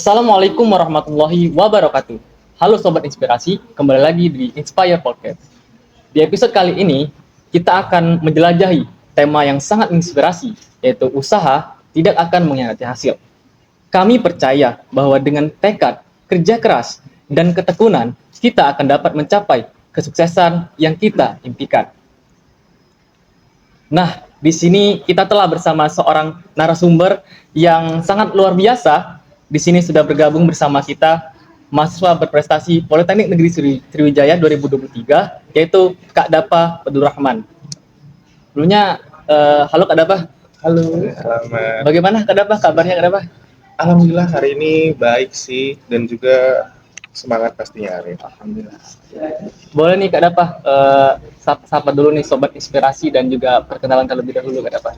Assalamualaikum warahmatullahi wabarakatuh. Halo Sobat Inspirasi, kembali lagi di Inspire Podcast. Di episode kali ini, kita akan menjelajahi tema yang sangat menginspirasi, yaitu usaha tidak akan mengkhianati hasil. Kami percaya bahwa dengan tekad, kerja keras, dan ketekunan, kita akan dapat mencapai kesuksesan yang kita impikan. Nah, di sini kita telah bersama seorang narasumber yang sangat luar biasa. Di sini sudah bergabung bersama kita mahasiswa berprestasi Politeknik Negeri Sriwijaya 2023, yaitu Kak Dapa Abdul Rahman. Sebelumnya, halo Kak Dapa. Halo, selamat. Bagaimana Kak Dapa? Kabarnya Kak Dapa? Alhamdulillah hari ini baik sih dan juga semangat pastinya hari ini. Alhamdulillah. Boleh nih Kak Dapa, sapa dulu nih Sobat Inspirasi dan juga perkenalan terlebih dahulu Kak Dapa.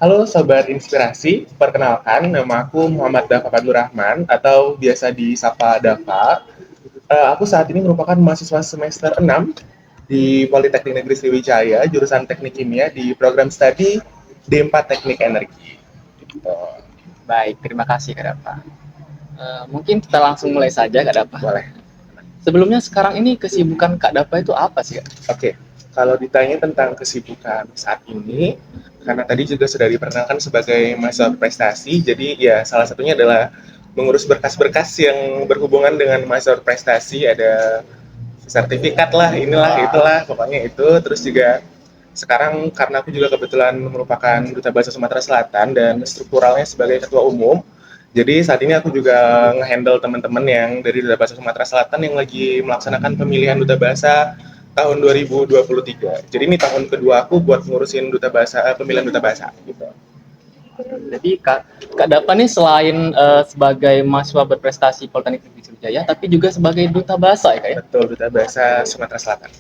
Halo Sobat Inspirasi, perkenalkan nama aku Muhammad Dapa Abdul Rahman atau biasa disapa Dapa. Aku saat ini merupakan mahasiswa semester 6 di Politeknik Negeri Sriwijaya, jurusan Teknik Kimia di program studi D4 Teknik Energi. Gitu. Baik, terima kasih Kak Dapa. Mungkin kita langsung mulai saja Kak Dapa. Boleh. Sebelumnya sekarang ini kesibukan Kak Dapa itu apa sih Kak? Oke, kalau ditanya tentang kesibukan saat ini, karena tadi juga sudah diperkenalkan sebagai mahasiswa prestasi, jadi ya salah satunya adalah mengurus berkas-berkas yang berhubungan dengan mahasiswa prestasi, ada sertifikat lah, inilah, itulah, pokoknya itu. Terus juga sekarang karena aku juga kebetulan merupakan Duta Bahasa Sumatera Selatan dan strukturalnya sebagai Ketua Umum, jadi saat ini aku juga nge-handle teman-teman yang dari Duta Bahasa Sumatera Selatan yang lagi melaksanakan pemilihan Duta Bahasa tahun 2023. Jadi ini tahun kedua aku buat ngurusin pemilihan Duta Bahasa gitu. Jadi Kak Dapa nih selain sebagai mahasiswa berprestasi Politeknik Negeri Sriwijaya, tapi juga sebagai duta bahasa ya Kak ya? Betul, Duta Bahasa Sumatera Selatan.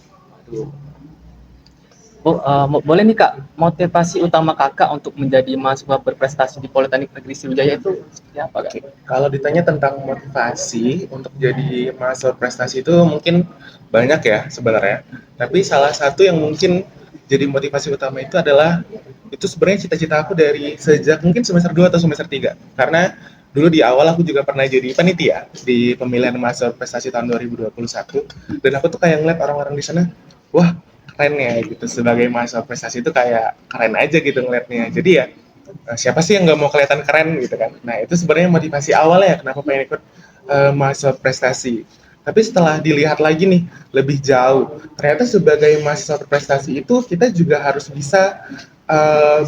Boleh nih Kak, motivasi utama Kakak untuk menjadi mahasiswa berprestasi di Politeknik Negeri Sriwijaya itu seperti apa Kak? Kalau ditanya tentang motivasi untuk jadi mahasiswa prestasi itu mungkin banyak ya sebenarnya. Tapi salah satu yang mungkin jadi motivasi utama itu adalah itu sebenarnya cita-cita aku dari sejak mungkin semester 2 atau semester 3. Karena dulu di awal aku juga pernah jadi panitia di pemilihan mahasiswa prestasi tahun 2021 dan aku tuh kayak ngeliat orang-orang di sana, wah keren ya gitu, sebagai mahasiswa prestasi itu kayak keren aja gitu ngeliatnya. Jadi ya siapa sih yang nggak mau kelihatan keren gitu kan. Nah itu sebenarnya motivasi awalnya kenapa pengen ikut mahasiswa prestasi. Tapi setelah dilihat lagi nih lebih jauh, ternyata sebagai mahasiswa prestasi itu kita juga harus bisa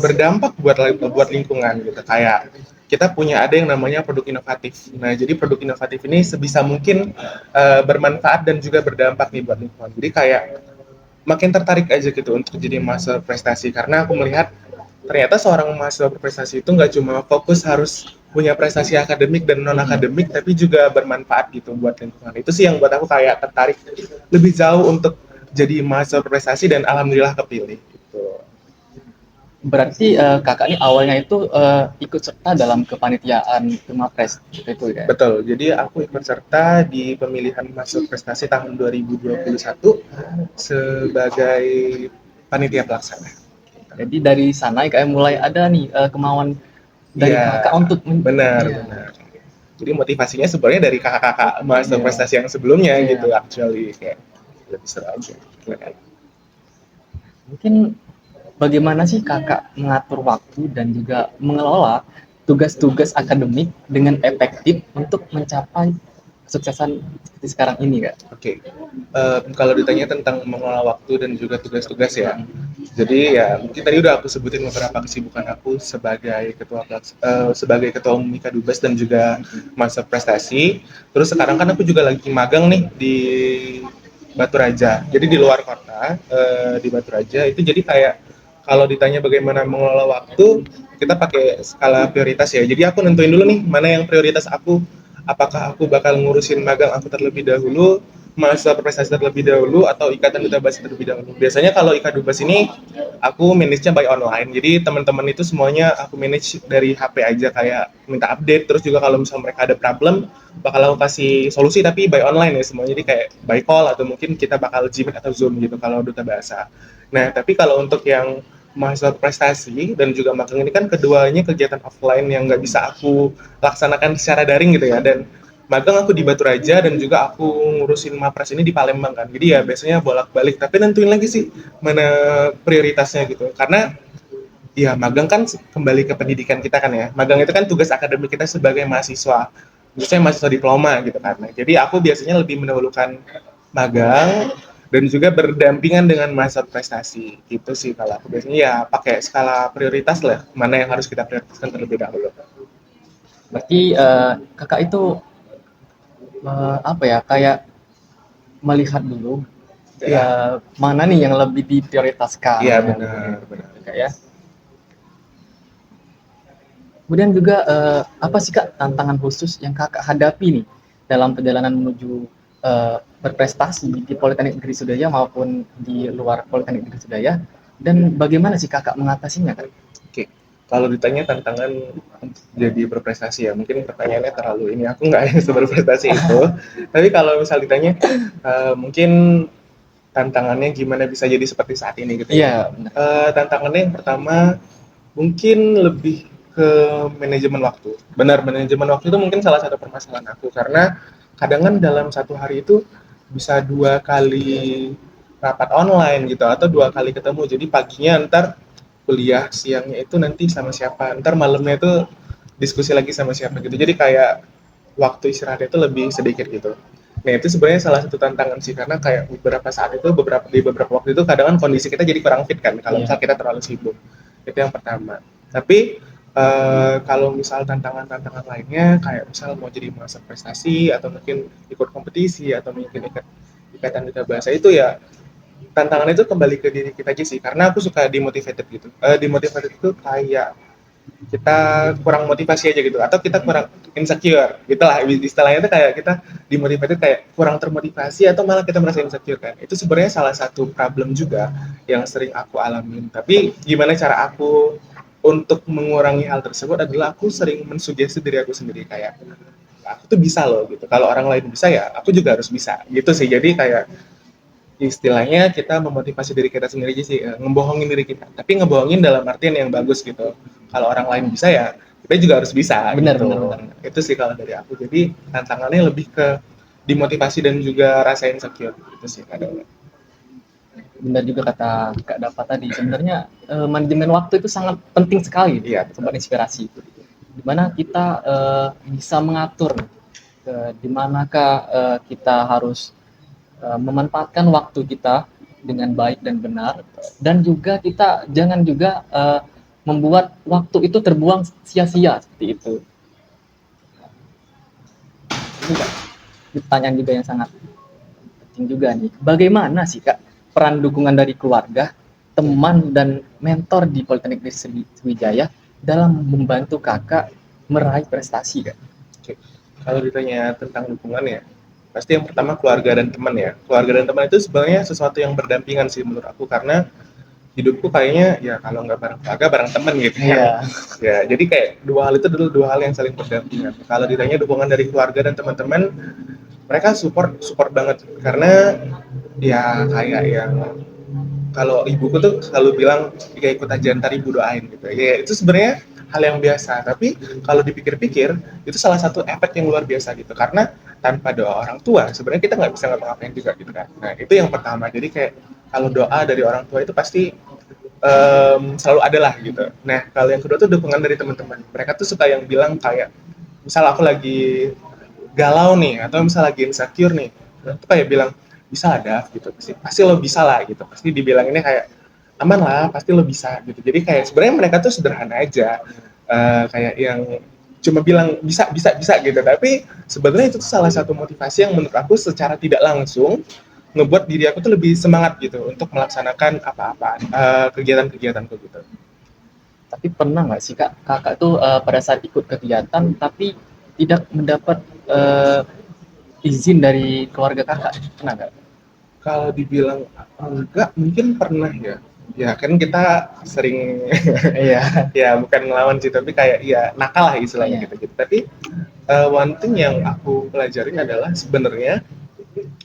berdampak buat lingkungan gitu. Kayak kita punya ada yang namanya produk inovatif. Nah, jadi produk inovatif ini sebisa mungkin bermanfaat dan juga berdampak nih buat lingkungan. Jadi kayak makin tertarik aja gitu untuk jadi mahasiswa prestasi karena aku melihat ternyata seorang mahasiswa berprestasi itu nggak cuma fokus harus punya prestasi akademik dan non akademik tapi juga bermanfaat gitu buat lingkungan. Itu sih yang buat aku kayak tertarik lebih jauh untuk jadi mahasiswa berprestasi dan alhamdulillah kepilih gitu. Berarti Kakak ini awalnya itu ikut serta dalam kepanitiaan Kemapres itu ya? Betul, jadi aku ikut serta di pemilihan mahasiswa prestasi tahun 2021 sebagai panitia pelaksana. Jadi dari sana kayak mulai ada nih kemauan dari Kakak untuk benar. Jadi motivasinya sebenarnya dari kakak-kakak mahasiswa prestasi yang sebelumnya gitu, actually kayak lebih seru aja. Mungkin bagaimana sih Kakak mengatur waktu dan juga mengelola tugas-tugas akademik dengan efektif untuk mencapai kesuksesan seperti sekarang ini Kak? Oke. Kalau ditanya tentang mengelola waktu dan juga tugas-tugas ya. Jadi ya mungkin tadi udah aku sebutin beberapa kesibukan aku sebagai ketua umum Mika Dubes dan juga mahasiswa prestasi. Terus sekarang kan aku juga lagi magang nih di Batu Raja. Jadi di luar kota di Batu Raja itu jadi kayak kalau ditanya bagaimana mengelola waktu, kita pakai skala prioritas ya. Jadi aku nentuin dulu nih mana yang prioritas aku. Apakah aku bakal ngurusin magang aku terlebih dahulu, mahasiswa prestasi terlebih dahulu, atau ikatan duta bahasa terlebih dahulu. Biasanya kalau ikatan duta bahasa ini aku manage-nya by online. Jadi teman-teman itu semuanya aku manage dari HP aja, kayak minta update. Terus juga kalau misalnya mereka ada problem, bakal aku kasih solusi tapi by online ya semuanya. Jadi kayak by call atau mungkin kita bakal Gmeet atau Zoom gitu kalau duta bahasa. Nah, tapi kalau untuk yang mahasiswa prestasi dan juga magang ini kan keduanya kegiatan offline yang nggak bisa aku laksanakan secara daring gitu ya. Dan magang aku di Batu Raja dan juga aku ngurusin Mapres ini di Palembang kan. Jadi ya biasanya bolak-balik. Tapi nentuin lagi sih mana prioritasnya gitu. Karena ya magang kan kembali ke pendidikan kita kan ya. Magang itu kan tugas akademik kita sebagai mahasiswa. Misalnya mahasiswa diploma gitu kan. Nah, jadi aku biasanya lebih mendahulukan magang dan juga berdampingan dengan mahasiswa prestasi. Gitu sih kalau aku biasanya ya pakai skala prioritas lah. Mana yang harus kita prioritaskan terlebih dahulu. Berarti kakak itu apa ya, kayak melihat dulu Iya, mana nih yang lebih diprioritaskan, iya gitu, benar, benar. Kak ya. Kemudian juga apa sih Kak tantangan khusus yang kakak hadapi nih dalam perjalanan menuju berprestasi di Politeknik Negeri Sudaya maupun di luar Politeknik Negeri Sudaya, dan bagaimana sih kakak mengatasinya Kak? Oke, kalau ditanya tantangan untuk jadi berprestasi ya, mungkin pertanyaannya terlalu ini, aku nggak yang berprestasi itu. Tapi kalau misal ditanya, mungkin tantangannya gimana bisa jadi seperti saat ini gitu ya. Iya, benar. Tantangannya yang pertama mungkin lebih ke manajemen waktu. Benar, manajemen waktu itu mungkin salah satu permasalahan aku karena kadang kan dalam satu hari itu bisa 2 kali rapat online gitu atau 2 kali ketemu. Jadi paginya ntar kuliah, siangnya itu nanti sama siapa, ntar malamnya itu diskusi lagi sama siapa gitu. Jadi kayak waktu istirahatnya itu lebih sedikit gitu. Nah itu sebenarnya salah satu tantangan sih karena kayak beberapa saat itu beberapa waktu itu kadang kan kondisi kita jadi kurang fit kan kalau misal Iya. kita terlalu sibuk. Itu yang pertama. Tapi kalau misal tantangan-tantangan lainnya kayak misal mau jadi mahasiswa prestasi atau mungkin ikut kompetisi atau mungkin ikatan duta bahasa itu ya tantangan itu kembali ke diri kita aja sih karena aku suka dimotivated gitu. Dimotivated itu kayak kita kurang motivasi aja gitu atau kita kurang insecure gitulah istilahnya itu kayak kita dimotivasi kayak kurang termotivasi atau malah kita merasa insecure kan itu sebenarnya salah satu problem juga yang sering aku alamin tapi gimana cara aku untuk mengurangi hal tersebut adalah aku sering mensugesti diri aku sendiri kayak aku tuh bisa loh gitu kalau orang lain bisa ya aku juga harus bisa gitu sih jadi kayak istilahnya kita memotivasi diri kita sendiri aja sih, ngebohongin diri kita. Tapi ngebohongin dalam artian yang bagus gitu. Kalau orang lain bisa ya, kita juga harus bisa Benar, gitu. benar, benar, benar. Itu sih kalau dari aku. Jadi tantangannya lebih ke dimotivasi dan juga rasa insecure itu sih kadang. Benar juga kata Kak Dava tadi. Sebenarnya manajemen waktu itu sangat penting sekali, Iya, sobat inspirasi. Di mana kita bisa mengatur di manakah kita harus memanfaatkan waktu kita dengan baik dan benar, dan juga kita jangan juga membuat waktu itu terbuang sia-sia seperti itu. Ini Kak, pertanyaan juga yang sangat penting juga nih. Bagaimana sih Kak peran dukungan dari keluarga, teman dan mentor di Politeknik Negeri Sriwijaya dalam membantu Kakak meraih prestasi Kak? oke. Kalau ditanya tentang dukungan ya, pasti yang pertama keluarga dan teman ya. Keluarga dan teman itu sebenarnya sesuatu yang berdampingan sih menurut aku karena hidupku kayaknya ya kalau nggak bareng keluarga bareng temen gitu kan Iya. ya jadi kayak dua hal itu dulu dua hal yang saling berdampingan kalau ditanya dukungan dari keluarga dan teman-teman mereka support support banget karena ya kayak yang kalau ibuku tuh selalu bilang jika ikut aja ntar ibu doain gitu ya itu sebenarnya hal yang biasa tapi kalau dipikir-pikir itu salah satu efek yang luar biasa gitu karena tanpa doa orang tua sebenarnya kita nggak bisa ngapa-ngapain juga gitu kan nah itu yang pertama jadi kayak kalau doa dari orang tua itu pasti selalu ada lah gitu. Nah, kalau yang kedua tuh dukungan dari teman-teman. Mereka tuh suka yang bilang kayak, misal aku lagi galau nih, atau misal lagi insecure nih, tuh kayak bilang, bisa ada gitu, pasti lo bisa lah gitu. Pasti dibilanginnya kayak, aman lah, pasti lo bisa gitu. Jadi kayak sebenarnya mereka tuh sederhana aja, kayak yang cuma bilang bisa bisa bisa gitu tapi sebenarnya itu tuh salah satu motivasi yang menurut aku secara tidak langsung ngebuat diri aku tuh lebih semangat gitu untuk melaksanakan apa-apa kegiatan-kegiatanku gitu. Tapi pernah nggak sih Kak, Kakak tuh pada saat ikut kegiatan tapi tidak mendapat izin dari keluarga Kakak? Pernah nggak? Kalau dibilang enggak, mungkin pernah ya. Ya kan kita sering Iya. ya bukan ngelawan sih, tapi kayak ya nakal lah istilahnya Iya. gitu-gitu. Tapi one thing yang aku pelajarin adalah sebenarnya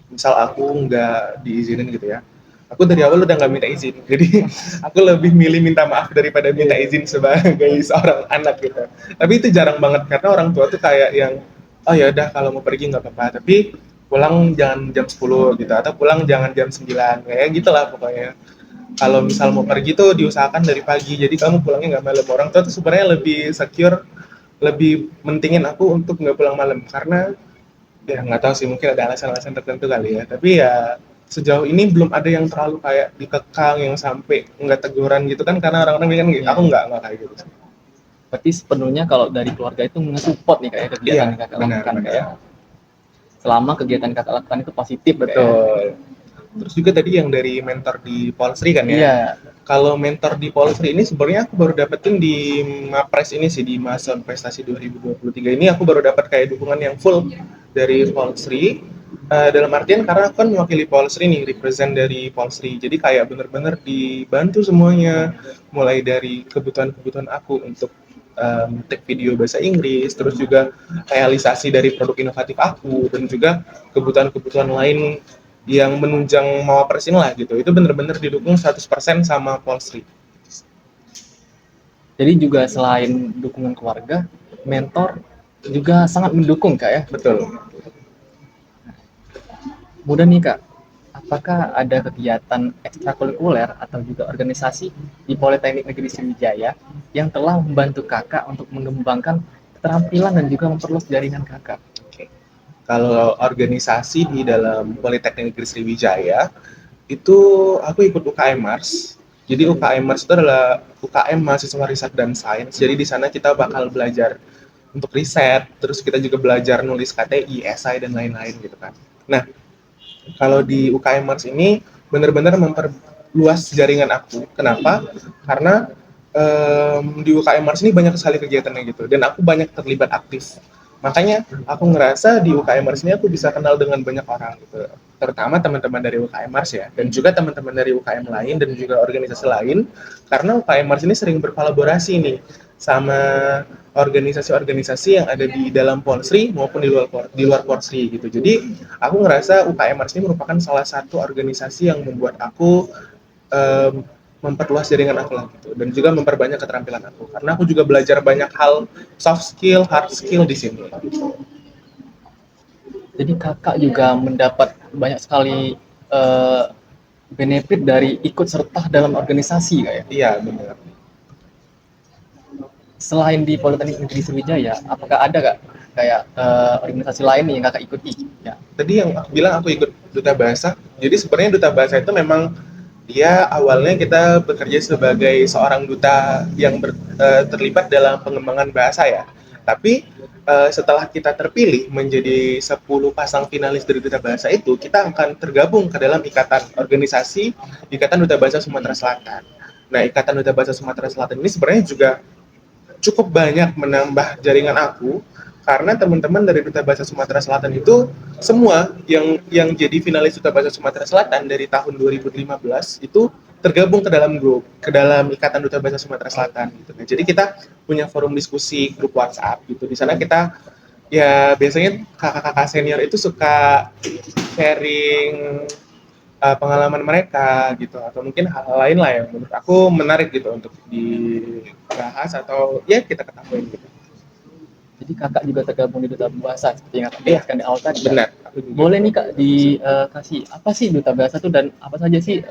misal aku nggak diizinin gitu ya, aku dari awal udah nggak minta izin. Jadi aku lebih milih minta maaf daripada minta izin sebagai seorang anak gitu. Tapi itu jarang banget karena orang tua tuh kayak yang oh ya udah kalau mau pergi nggak apa-apa, tapi pulang jangan jam 10 gitu atau pulang jangan jam 9 kayak gitulah pokoknya. Kalau misal mau pergi tuh diusahakan dari pagi, jadi kamu pulangnya nggak malam. Orang tua tuh sebenarnya lebih secure, lebih mentingin aku untuk nggak pulang malam karena ya nggak tahu sih, mungkin ada alasan-alasan tertentu kali ya, tapi ya sejauh ini belum ada yang terlalu kayak dikekang yang sampai nggak teguran gitu kan, karena orang-orang bilang gitu. Iya, Aku iya. nggak kayak gitu. Berarti sepenuhnya kalau dari keluarga itu nge-support nih kayak Iya, kegiatan yang kakak benar lakukan benar. kayak selama kegiatan kakak lakukan itu positif kayak. Betul. Terus juga tadi yang dari mentor di Polsri kan ya. Iya, Kalau mentor di Polsri ini sebenarnya aku baru dapetin di Mapres ini sih, di Mahasiswa Prestasi 2023 ini aku baru dapat kayak dukungan yang full dari Polsri. Dalam artian karena aku kan mewakili Polsri nih, represent dari Polsri. Jadi kayak bener-bener dibantu semuanya, mulai dari kebutuhan-kebutuhan aku untuk take video bahasa Inggris, terus juga realisasi dari produk inovatif aku, dan juga kebutuhan-kebutuhan lain yang menunjang Mawapres ini lah gitu. Itu bener-bener didukung 100% sama Polsri. jadi juga selain dukungan keluarga, mentor juga sangat mendukung kak ya. Betul. Mudah nih kak, apakah ada kegiatan ekstrakurikuler atau juga organisasi di Politeknik Negeri Sriwijaya yang telah membantu kakak untuk mengembangkan keterampilan dan juga memperluas jaringan kakak? Oke. Kalau organisasi di dalam Politeknik Negeri Sriwijaya, itu aku ikut UKM Mars. Jadi UKM Mars itu adalah UKM mahasiswa riset dan sains. Jadi di sana kita bakal belajar untuk riset, terus kita juga belajar nulis KTI, esai dan lain-lain gitu kan. Nah, kalau di UKM Mars ini benar-benar memperluas jaringan aku. Kenapa? Karena di UKM Mars ini banyak sekali kegiatannya gitu, dan aku banyak terlibat aktif. Makanya aku ngerasa di UKM Mars ini aku bisa kenal dengan banyak orang gitu, terutama teman-teman dari UKM Mars ya, dan juga teman-teman dari UKM lain dan juga organisasi lain, karena UKM Mars ini sering berkolaborasi nih sama organisasi-organisasi yang ada di dalam Polsri maupun di luar Polsri gitu. Jadi aku ngerasa UKM Mars ini merupakan salah satu organisasi yang membuat aku um, memperluas jaringan aku lah gitu, dan juga memperbanyak keterampilan aku, karena aku juga belajar banyak hal soft skill, hard skill di sini. Jadi kakak juga mendapat banyak sekali eh, benefit dari ikut serta dalam organisasi kayak. Iya benar. Selain di Politeknik Negeri Sriwijaya, apakah ada kak kayak organisasi lain nih yang kakak ikuti? Ya. Tadi yang aku bilang aku ikut duta bahasa. Jadi sebenarnya duta bahasa itu memang dia awalnya kita bekerja sebagai seorang duta yang terlibat dalam pengembangan bahasa ya. Tapi setelah kita terpilih menjadi 10 pasang finalis dari duta bahasa itu, kita akan tergabung ke dalam ikatan organisasi Ikatan Duta Bahasa Sumatera Selatan. Nah, Ikatan Duta Bahasa Sumatera Selatan ini sebenarnya juga cukup banyak menambah jaringan aku, karena teman-teman dari Duta Bahasa Sumatera Selatan itu semua yang jadi finalis Duta Bahasa Sumatera Selatan dari tahun 2015 itu tergabung ke dalam grup, ke dalam Ikatan Duta Bahasa Sumatera Selatan gitu. Nah, jadi kita punya forum diskusi, grup WhatsApp gitu. Di sana kita ya biasanya kakak-kakak senior itu suka sharing pengalaman mereka gitu, atau mungkin hal-hal lain lah yang menurut aku menarik gitu untuk dibahas atau ya kita ketahui gitu. Jadi kakak juga tergabung di Duta Bahasa seperti yang kakak Iya, jelaskan di awal tadi. benar. Boleh nih kak dikasih apa sih Duta Bahasa itu dan apa saja sih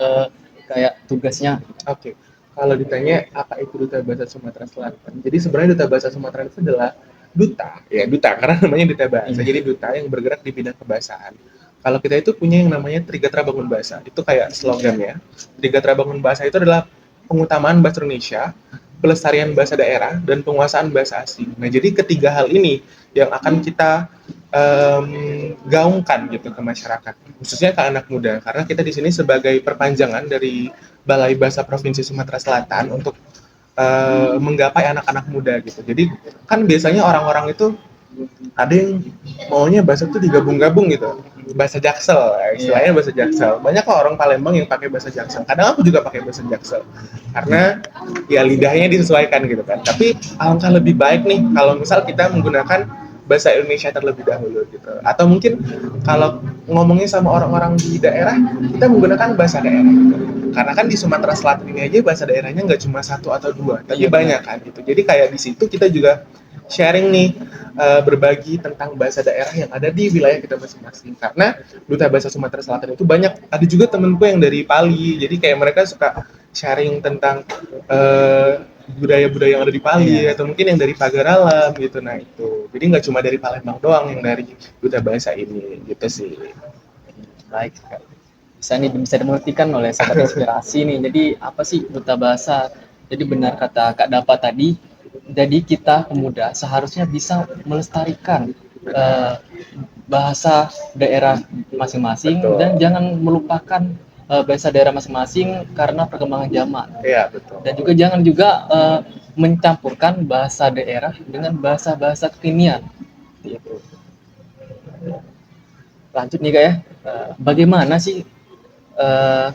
kayak tugasnya? Oke. Kalau ditanya apa itu Duta Bahasa Sumatera Selatan, jadi sebenarnya Duta Bahasa Sumatera itu adalah duta, ya duta karena namanya Duta Bahasa. Jadi duta yang bergerak di bidang kebahasaan. Kalau kita itu punya yang namanya Trigatra Bangun Bahasa, itu kayak slogannya. Trigatra Bangun Bahasa itu adalah pengutamaan bahasa Indonesia, pelestarian bahasa daerah, dan penguasaan bahasa asing. Nah, jadi ketiga hal ini yang akan kita gaungkan gitu ke masyarakat, khususnya ke anak muda, karena kita di sini sebagai perpanjangan dari Balai Bahasa Provinsi Sumatera Selatan untuk menggapai anak-anak muda gitu. Jadi kan biasanya orang-orang itu ada yang maunya bahasa itu digabung-gabung gitu, bahasa Jaksel, istilahnya bahasa Jaksel. Banyak kok orang Palembang yang pakai bahasa Jaksel. Kadang aku juga pakai bahasa Jaksel karena ya lidahnya disesuaikan gitu kan. Tapi alangkah lebih baik nih kalau misal kita menggunakan bahasa Indonesia terlebih dahulu gitu. Atau mungkin kalau ngomongnya sama orang-orang di daerah, kita menggunakan bahasa daerah gitu. Karena kan di Sumatera Selatan ini aja bahasa daerahnya nggak cuma satu atau dua, tapi Iya, banyak benar. kan gitu. Jadi kayak di situ kita juga sharing nih, berbagi tentang bahasa daerah yang ada di wilayah kita masing-masing. Karena duta bahasa Sumatera Selatan itu banyak. Ada juga temenku yang dari Pali, jadi kayak mereka suka sharing tentang budaya-budaya yang ada di Pali Iya, atau mungkin yang dari Pagar Alam gitu. Nah itu, jadi nggak cuma dari Palembang doang yang dari duta bahasa ini gitu sih. baik, Kak. Bisa dimengertikan oleh sahabat inspirasi nih. Jadi apa sih duta bahasa? Jadi benar kata Kak Dapa tadi. Jadi kita pemuda seharusnya bisa melestarikan Benar, eh, bahasa daerah masing-masing dan betul. jangan melupakan bahasa daerah masing-masing karena perkembangan zaman. Iya betul. Dan juga jangan juga mencampurkan bahasa daerah dengan bahasa-bahasa kekinian. Gitu. Lanjut nih Kak ya. Bagaimana sih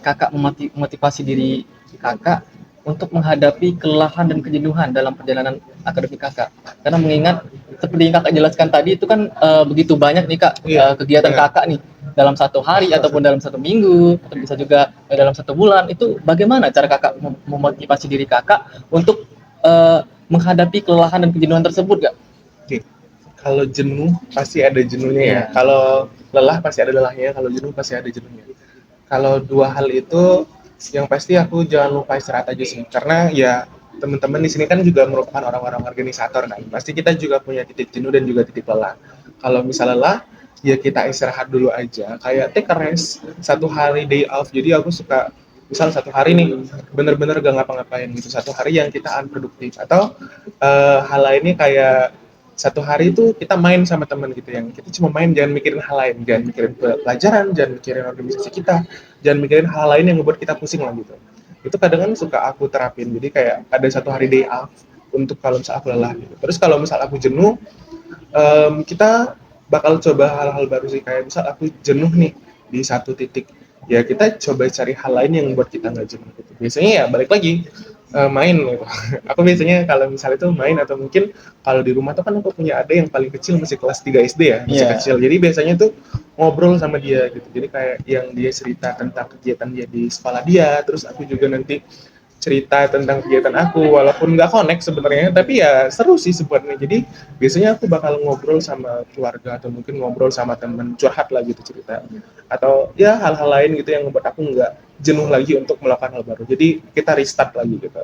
kakak memotivasi diri kakak untuk menghadapi kelelahan dan kejenuhan dalam perjalanan akademik kakak? Karena mengingat seperti yang kakak jelaskan tadi itu kan begitu banyak nih kak Iya kegiatan benar. kakak nih dalam satu hari ataupun dalam satu minggu atau bisa juga dalam satu bulan itu bagaimana cara kakak memotivasi diri kakak untuk menghadapi kelelahan dan kejenuhan tersebut kak? Oke. Kalau jenuh pasti ada jenuhnya ya. Iya, Kalau lelah pasti ada lelahnya. Kalau jenuh pasti ada jenuhnya. Kalau dua hal itu yang pasti aku jangan lupa istirahat aja sih. Karena ya teman-teman di sini kan juga merupakan orang-orang organisator kan. Pasti kita juga punya titik jenuh dan juga titik lelah. Kalau misalnya lelah, ya kita istirahat dulu aja. Kayak take a rest, satu hari day off. Jadi aku suka misal satu hari nih bener-bener gak ngapa-ngapain gitu, satu hari yang kita unproduktif atau hal lainnya kayak satu hari itu kita main sama teman gitu yang kita cuma main, jangan mikirin hal lain, jangan mikirin pelajaran, jangan mikirin organisasi kita, jangan mikirin hal lain yang membuat kita pusing lah gitu. Itu kadang kan suka aku terapin, jadi kayak ada satu hari day off untuk kalau misal aku lelah gitu. Terus kalau misal aku jenuh, kita bakal coba hal-hal baru sih, kayak misal aku jenuh nih di satu titik, ya kita coba cari hal lain yang buat kita nggak jenuh gitu. Biasanya ya balik lagi main gitu. Aku biasanya kalau misalnya itu main, atau mungkin kalau di rumah tuh kan aku punya ada yang paling kecil masih kelas 3 SD ya, masih iya. kecil. Jadi biasanya tuh ngobrol sama dia gitu. Jadi kayak yang dia cerita tentang kegiatan dia di sekolah dia, terus aku juga nanti cerita tentang kegiatan aku, walaupun nggak connect sebenarnya, tapi ya seru sih sebenarnya. Jadi biasanya aku bakal ngobrol sama keluarga atau mungkin ngobrol sama temen, curhat lah gitu cerita, atau ya hal-hal lain gitu yang membuat aku nggak jenuh lagi untuk melakukan hal baru. Jadi kita restart lagi gitu.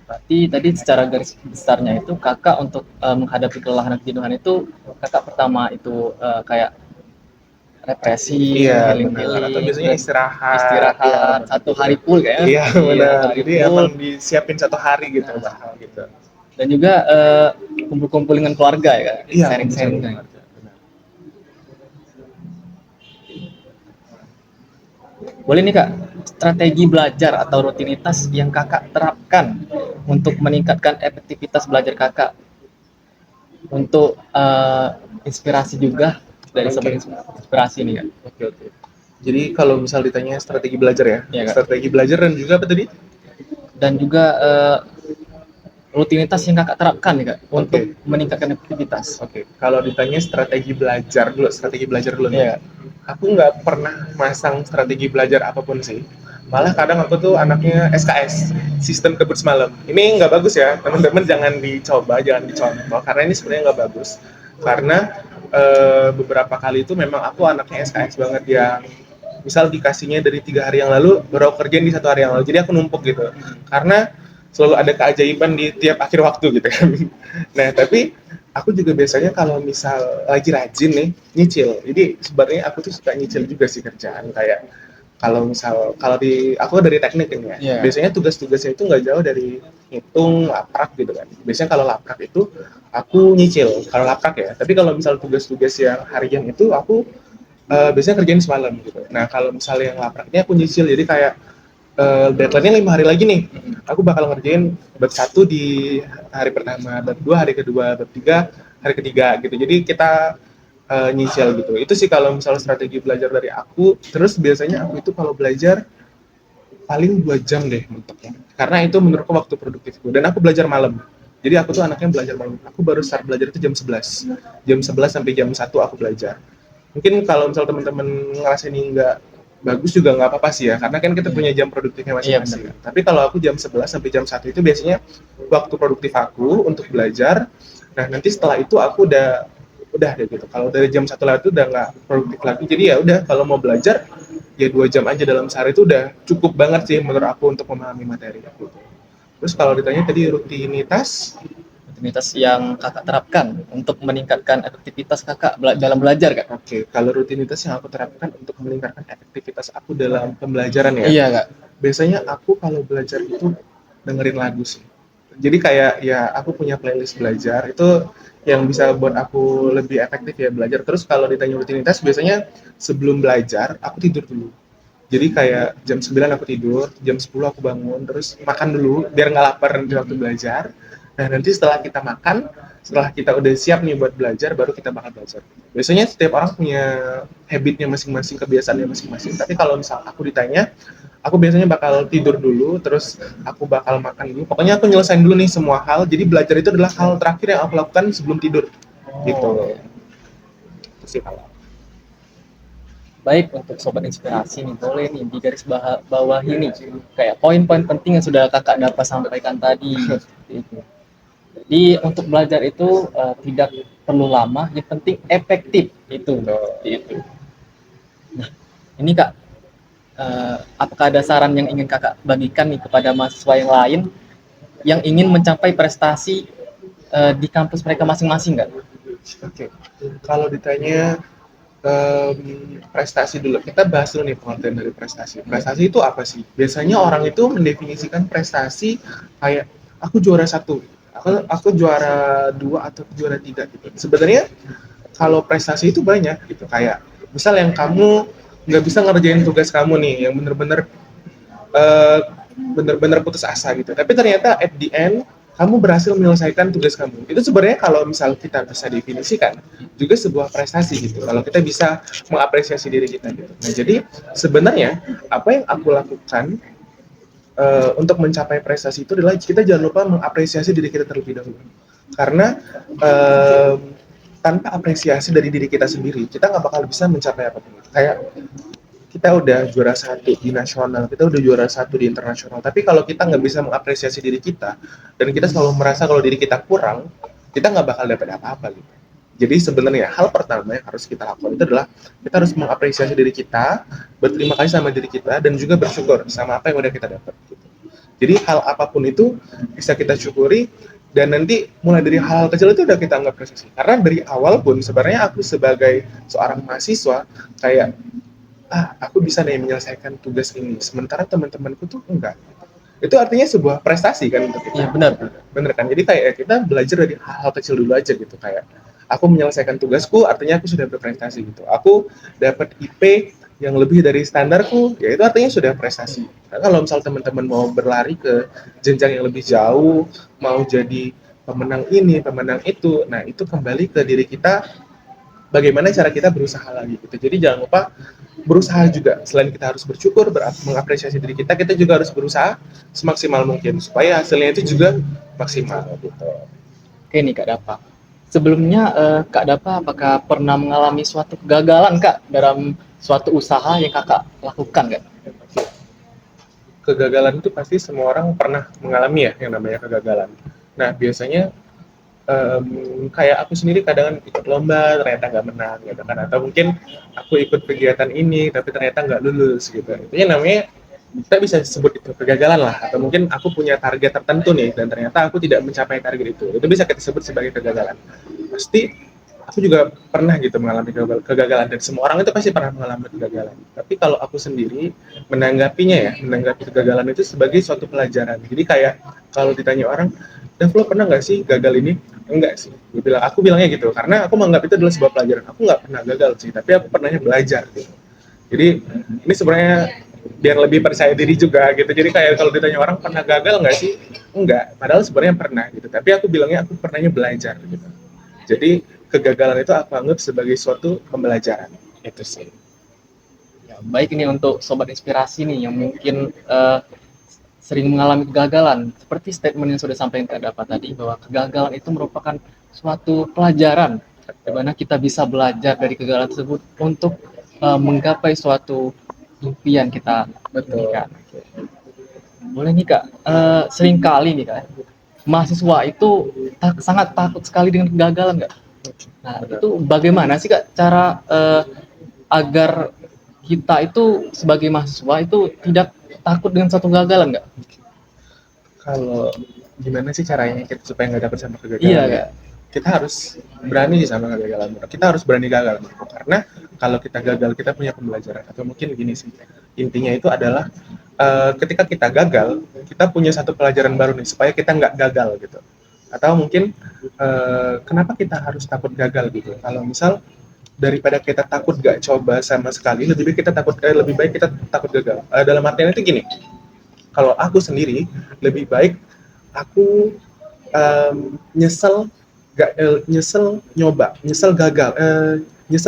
Berarti tadi secara garis besarnya itu kakak untuk menghadapi kelelahan dan kejenuhan itu kakak pertama itu kayak Iya refreshing, benar. Atau healing-healing, biasanya kemudian istirahat, ya istirahat benar. satu hari full kayaknya. Iya Iya, benar. hari Jadi full. emang disiapin satu hari gitu Nah, bahkan gitu. dan juga kumpul-kumpul dengan keluarga ya, Iya, kumpul sama sharing-sharing. keluarga. Benar. Boleh nih kak, strategi belajar atau rutinitas yang kakak terapkan untuk meningkatkan efektivitas belajar kakak untuk inspirasi juga dari sobat Oke. inspirasi nih kak. Oke, oke. Jadi kalau misal ditanya strategi belajar ya, Iya kak. strategi belajar dan juga apa tadi? Dan juga rutinitas yang kakak terapkan nih kak untuk Oke, meningkatkan efektivitas. oke. Kalau ditanya strategi belajar dulu nih. Iya kak. Aku nggak pernah masang strategi belajar apapun sih. Malah kadang aku tuh anaknya SKS, sistem kebut semalam. Ini nggak bagus ya, teman-teman jangan dicoba, jangan dicontoh, karena ini sebenarnya nggak bagus. Karena beberapa kali itu memang aku anaknya SKS banget, yang misal dikasihnya dari 3 hari yang lalu, baru aku kerjain di 1 hari yang lalu. Jadi aku numpuk gitu. Karena selalu ada keajaiban di tiap akhir waktu gitu kan. Nah, tapi aku juga biasanya kalau misal lagi rajin nih, nyicil. Jadi sebenarnya aku tuh suka nyicil juga sih kerjaan, kayak kalau misal kalau di aku dari teknik ini ya, Iya. biasanya tugas-tugasnya itu nggak jauh dari ngitung laprak gitu kan. Biasanya kalau laprak itu aku nyicil kalau laprak ya. Tapi kalau misal tugas-tugas yang harian itu aku biasanya kerjain semalam gitu. Nah kalau misalnya yang laprak ini aku nyicil, jadi kayak deadline-nya 5 hari lagi nih. Aku bakal ngerjain bab 1 di hari pertama, bab 2 hari kedua, bab 3 hari ketiga gitu. Jadi kita nyicil gitu. Itu sih kalau misalnya strategi belajar dari aku. Terus biasanya aku itu kalau belajar paling 2 jam deh mentoknya. Karena itu menurutku waktu produktifku. Dan aku belajar malam. Jadi aku tuh anaknya belajar malam. Aku baru start belajar itu jam 11. Jam 11 sampai jam 1 aku belajar. Mungkin kalau misal teman-teman ngerasa ini nggak bagus juga nggak apa-apa sih ya, karena kan kita punya jam produktifnya Iya benar. masing-masing. Tapi kalau aku jam 11 sampai jam 1 itu biasanya waktu produktif aku untuk belajar. Nah, nanti setelah itu aku udah deh gitu. Kalau dari jam 1 lewat itu udah nggak produktif lagi. Jadi ya udah, kalau mau belajar ya 2 jam aja dalam sehari itu udah cukup banget sih menurut aku untuk memahami materi aku. Terus kalau ditanya tadi rutinitas, Rutinitas yang kakak terapkan untuk meningkatkan efektivitas kakak dalam belajar kak. oke, kalau rutinitas yang aku terapkan untuk meningkatkan efektivitas aku dalam pembelajaran ya, Iya kak. biasanya aku kalau belajar itu dengerin lagu sih. Jadi kayak ya aku punya playlist belajar itu yang bisa buat aku lebih efektif ya belajar. Terus kalau ditanya rutinitas, biasanya sebelum belajar aku tidur dulu. Jadi kayak jam 9 aku tidur, jam 10 aku bangun, terus makan dulu biar nggak lapar nanti waktu belajar. Nah, nanti setelah kita makan, setelah kita udah siap nih buat belajar, baru kita bakal belajar. Biasanya setiap orang punya habitnya masing-masing, kebiasaannya masing-masing. Tapi kalau misal aku ditanya, aku biasanya bakal tidur dulu, terus aku bakal makan dulu. Pokoknya aku nyelesain dulu nih semua hal. Jadi belajar itu adalah hal terakhir yang aku lakukan sebelum tidur. Gitu. Oh, Itu sih kalau. baik untuk sobat inspirasi nih, boleh nih di garis bawah ini kayak poin-poin penting yang sudah kakak dapat sampaikan tadi. Seperti itu. Jadi untuk belajar itu tidak perlu lama, yang penting efektif itu. Seperti itu. Nah, ini kak, apakah ada saran yang ingin kakak bagikan nih kepada mahasiswa yang lain yang ingin mencapai prestasi di kampus mereka masing-masing nggak? Oke. Kalau ditanya prestasi dulu. Kita bahas dulu nih pengertian dari prestasi. Prestasi itu apa sih? Biasanya orang itu mendefinisikan prestasi kayak aku juara satu, aku juara dua atau juara tiga gitu. Sebenarnya kalau prestasi itu banyak gitu. Kayak misal yang kamu nggak bisa ngerjain tugas kamu nih, yang eh, bener-bener putus asa gitu. Tapi ternyata at the end kamu berhasil menyelesaikan tugas kamu. Itu sebenarnya kalau misal kita bisa definisikan juga sebuah prestasi gitu. Kalau kita bisa mengapresiasi diri kita gitu. Nah, jadi sebenarnya apa yang aku lakukan untuk mencapai prestasi itu adalah kita jangan lupa mengapresiasi diri kita terlebih dahulu. Karena tanpa apresiasi dari diri kita sendiri, kita nggak bakal bisa mencapai apapun. Kayak kita udah juara satu di nasional, kita udah juara satu di internasional. Tapi kalau kita nggak bisa mengapresiasi diri kita, dan kita selalu merasa kalau diri kita kurang, kita nggak bakal dapat apa-apa gitu. Jadi sebenarnya hal pertama yang harus kita lakukan itu adalah kita harus mengapresiasi diri kita, berterima kasih sama diri kita, dan juga bersyukur sama apa yang udah kita dapat. Gitu. Jadi hal apapun itu bisa kita syukuri, dan nanti mulai dari hal kecil itu udah kita anggap prestasi. Karena dari awal pun sebenarnya aku sebagai seorang mahasiswa kayak aku bisa nih menyelesaikan tugas ini, sementara teman-temanku tuh enggak. Itu artinya sebuah prestasi kan untuk Iya kita. benar. Bener kan? Jadi kayak kita belajar dari hal-hal kecil dulu aja gitu. Kayak aku menyelesaikan tugasku, artinya aku sudah berprestasi gitu. Aku dapat IP yang lebih dari standarku, ya itu artinya sudah prestasi. Nah, kalau misal teman-teman mau berlari ke jenjang yang lebih jauh, mau jadi pemenang ini, pemenang itu, nah itu kembali ke diri kita, bagaimana cara kita berusaha lagi gitu. Jadi jangan lupa berusaha juga. Selain kita harus bersyukur, mengapresiasi diri kita, kita juga harus berusaha semaksimal mungkin supaya hasilnya itu juga maksimal gitu. Oke nih Kak Dapa. Sebelumnya Kak Dapa apakah pernah mengalami suatu kegagalan Kak dalam suatu usaha yang Kakak lakukan Kak? Kegagalan itu pasti semua orang pernah mengalami ya yang namanya kegagalan. Nah biasanya kayak aku sendiri kadang ikut lomba ternyata nggak menang gitu kan, atau mungkin aku ikut kegiatan ini tapi ternyata nggak lulus gitu. Itu namanya kita bisa sebut itu kegagalan lah, atau mungkin aku punya target tertentu nih dan ternyata aku tidak mencapai target itu bisa kita sebut sebagai kegagalan. Pasti aku juga pernah gitu mengalami kegagalan, dan semua orang itu pasti pernah mengalami kegagalan. Tapi kalau aku sendiri menanggapi kegagalan itu sebagai suatu pelajaran. Jadi kayak kalau ditanya orang, Dev, lo pernah nggak sih gagal ini? Enggak sih. Aku bilangnya gitu, karena aku menganggap itu adalah sebuah pelajaran. Aku nggak pernah gagal sih, tapi aku pernahnya belajar gitu. Jadi ini sebenarnya biar lebih percaya diri juga gitu. Jadi kayak kalau ditanya orang pernah gagal nggak sih? Enggak. Padahal sebenarnya pernah gitu. Tapi aku bilangnya aku pernahnya belajar gitu. Jadi kegagalan itu aku anggap sebagai suatu pembelajaran. Itu sih. Ya, baik ini untuk sobat inspirasi nih yang mungkin sering mengalami kegagalan. Seperti statement yang sudah sampaikan Kak Dapa tadi, bahwa kegagalan itu merupakan suatu pelajaran di mana kita bisa belajar dari kegagalan tersebut untuk menggapai suatu impian kita. Betul. Kak. Boleh nih Kak, sering kali nih Kak, mahasiswa itu sangat takut sekali dengan kegagalan Kak. Nah, itu bagaimana sih Kak cara agar kita itu sebagai mahasiswa itu tidak takut dengan satu kegagalan nggak? Kalau gimana sih caranya kita supaya nggak dapet sama kegagalan? Iya ya? Kak. Kita harus berani sih sama kegagalan. Kita harus berani gagal. Karena kalau kita gagal, kita punya pembelajaran. Atau mungkin gini sih, intinya itu adalah ketika kita gagal, kita punya satu pelajaran baru nih, supaya kita nggak gagal gitu. Atau mungkin kenapa kita harus takut gagal gitu? Kalau misal daripada kita takut gak coba sama sekali, lebih baik kita takut gagal. Dalam artian itu gini, kalau aku sendiri lebih baik aku nyesel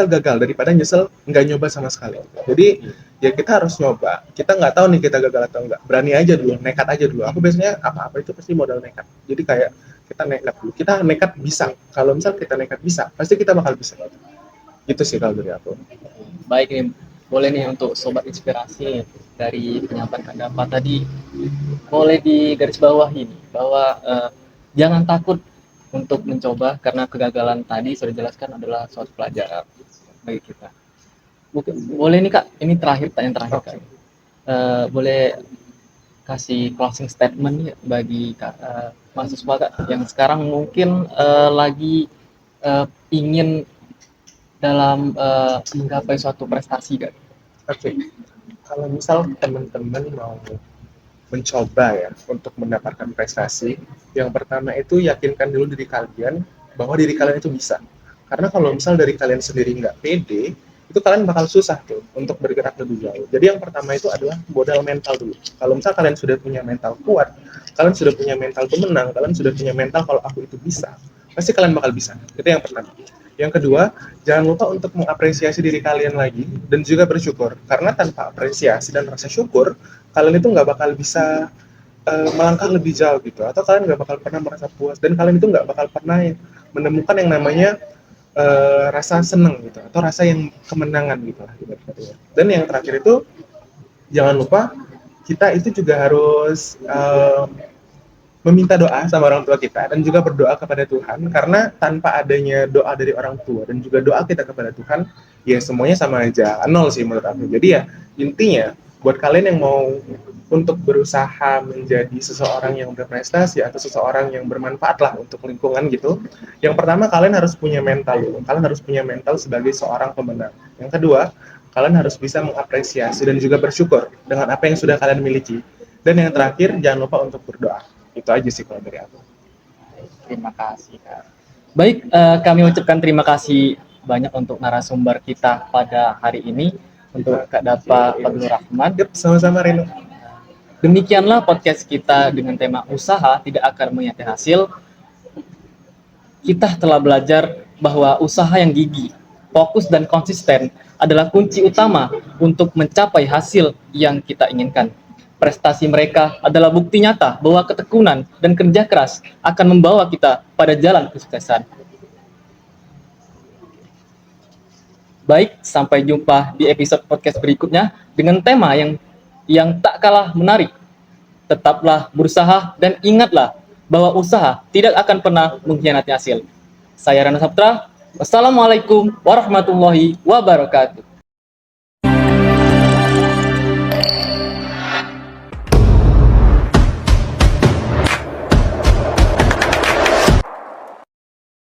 gagal daripada nyesel nggak nyoba sama sekali. Jadi ya kita harus nyoba. Kita nggak tahu nih kita gagal atau enggak. Berani aja dulu, nekat aja dulu. Aku biasanya apa-apa itu pasti modal nekat. Jadi kayak kita nekat dulu. Kita nekat bisa. Kalau misal kita nekat bisa, pasti kita bakal bisa. Itu sih kalau dari aku. Baik nih, boleh nih untuk sobat inspirasi dari penyampaian Kak Dapa tadi, boleh digarisbawahi nih bahwa jangan takut untuk mencoba, karena kegagalan tadi sudah dijelaskan adalah suatu pelajaran bagi kita. Mungkin boleh nih Kak, ini pertanyaan terakhir Kak. Boleh kasih closing statement nih bagi mahasiswa Kak yang sekarang mungkin lagi ingin dalam menggapai suatu prestasi Kak. Oke. Kalau misal teman-teman mau mencoba ya untuk mendapatkan prestasi, yang pertama itu yakinkan dulu diri kalian bahwa diri kalian itu bisa. Karena kalau misal dari kalian sendiri nggak pede, itu kalian bakal susah tuh untuk bergerak lebih jauh. Jadi yang pertama itu adalah modal mental dulu. Kalau misal kalian sudah punya mental kuat, kalian sudah punya mental pemenang, kalian sudah punya mental kalau aku itu bisa, pasti kalian bakal bisa. Itu yang pertama. Yang kedua, jangan lupa untuk mengapresiasi diri kalian lagi dan juga bersyukur. Karena tanpa apresiasi dan rasa syukur, kalian itu nggak bakal bisa melangkah lebih jauh gitu. Atau kalian nggak bakal pernah merasa puas dan kalian itu nggak bakal pernah menemukan yang namanya rasa seneng gitu atau rasa yang kemenangan gitu lah. Dan yang terakhir itu jangan lupa kita itu juga harus meminta doa sama orang tua kita dan juga berdoa kepada Tuhan, karena tanpa adanya doa dari orang tua dan juga doa kita kepada Tuhan, ya semuanya sama aja nol sih menurut aku. Jadi ya intinya buat kalian yang mau untuk berusaha menjadi seseorang yang berprestasi atau seseorang yang bermanfaat lah untuk lingkungan gitu, yang pertama kalian harus punya mental dulu. Kalian harus punya mental sebagai seorang pemenang. Yang kedua, kalian harus bisa mengapresiasi dan juga bersyukur dengan apa yang sudah kalian miliki. Dan yang terakhir, jangan lupa untuk berdoa. Itu aja sih kalau dari aku. Terima kasih Kak. Baik, kami ucapkan terima kasih banyak untuk narasumber kita pada hari ini, untuk Kak Dapa Fadlur Rahman. Yep, sama-sama Reno. Demikianlah podcast kita dengan tema usaha tidak akan menyate hasil. Kita telah belajar bahwa usaha yang gigih, fokus dan konsisten adalah kunci utama untuk mencapai hasil yang kita inginkan. Prestasi mereka adalah bukti nyata bahwa ketekunan dan kerja keras akan membawa kita pada jalan kesuksesan. Baik, sampai jumpa di episode podcast berikutnya dengan tema yang tak kalah menarik. Tetaplah berusaha dan ingatlah bahwa usaha tidak akan pernah mengkhianati hasil. Saya Rana Saptra. Wassalamualaikum warahmatullahi wabarakatuh.